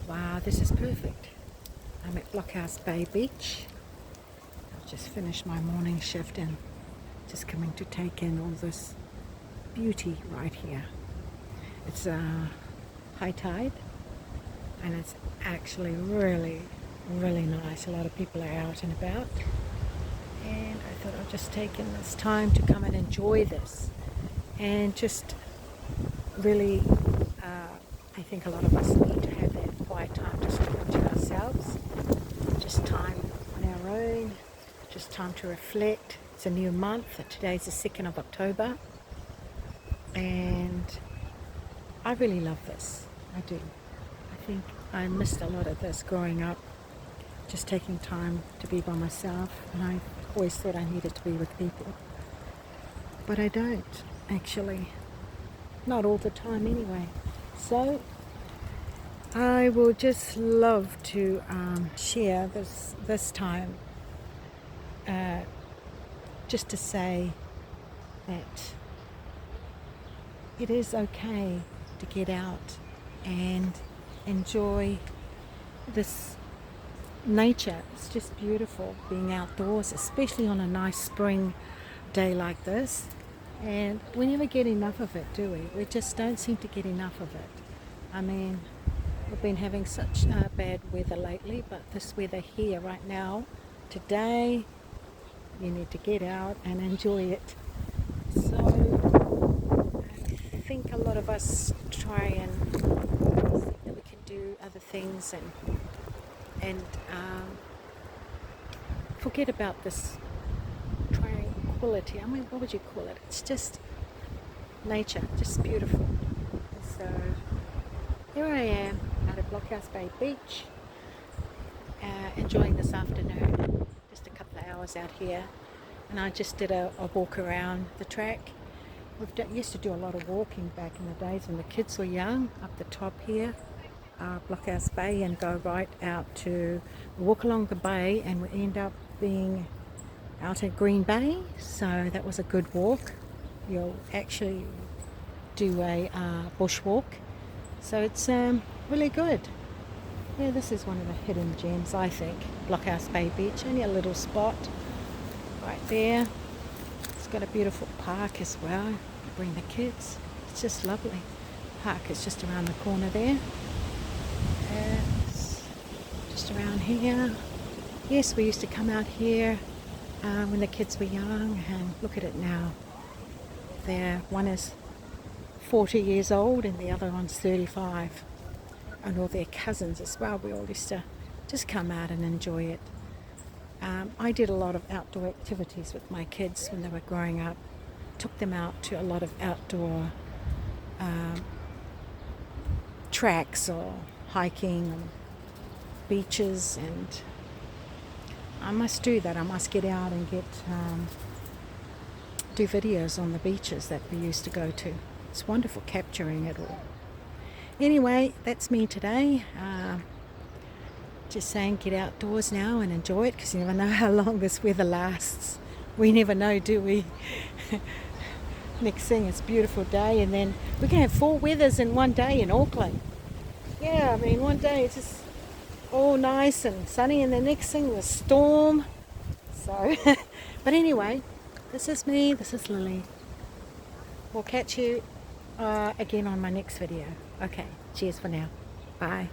Wow, this is perfect. I'm at Blockhouse Bay Beach. I've just finished my morning shift and just coming to take in all this beauty right here. It's high tide and it's actually really, really nice. A lot of people are out and about, and I thought I'd just take in this time to come and enjoy this and just really I think a lot of us need to have that quiet time just to ourselves, just time on our own, just time to reflect. It's a new month. Today's the 2nd of October, and I really love this. I do. I think I missed a lot of this growing up, just taking time to be by myself, and I always thought I needed to be with people, but I don't actually, not all the time anyway. So I will just love to share this time, just to say that it is okay to get out and enjoy this nature. It's just beautiful being outdoors, especially on a nice spring day like this. And we never get enough of it, do we? We just don't seem to get enough of it. I mean, we've been having such bad weather lately, but this weather here right now, today, you need to get out and enjoy it. So I think a lot of us try and think that we can do other things and forget about this tranquility. I mean, what would you call it? It's just nature, just beautiful. So here I am out at Blockhouse Bay Beach, enjoying this afternoon. Just a couple of hours out here, and I just did a walk around the track. Used to do a lot of walking back in the days when the kids were young, up the top here, Blockhouse Bay, and go right out to walk along the bay, and we end up being out at Green Bay. So that was a good walk. You'll actually do a bushwalk, so it's really good. Yeah, this is one of the hidden gems, I think. Blockhouse Bay Beach, only a little spot right there. It's got a beautiful park as well. Bring the kids. It's just lovely. Park is just around the corner there. It's just around here. Yes, we used to come out here when the kids were young, and look at it now. One is 40 years old and the other one's 35. And all their cousins as well. We all used to just come out and enjoy it. I did a lot of outdoor activities with my kids when they were growing up. Took them out to a lot of outdoor tracks or hiking and beaches, and I must do that. I must get out and do videos on the beaches that we used to go to. It's wonderful capturing it all. Anyway, that's me today. Just saying, get outdoors now and enjoy it, because you never know how long this weather lasts. We never know, do we? Next thing, it's a beautiful day, and then we can have 4 weathers in one day in Auckland. Yeah, I mean, one day it's just all nice and sunny, and the next thing was storm. So, but anyway, this is me, this is Lily. We'll catch you again on my next video. Okay, cheers for now. Bye.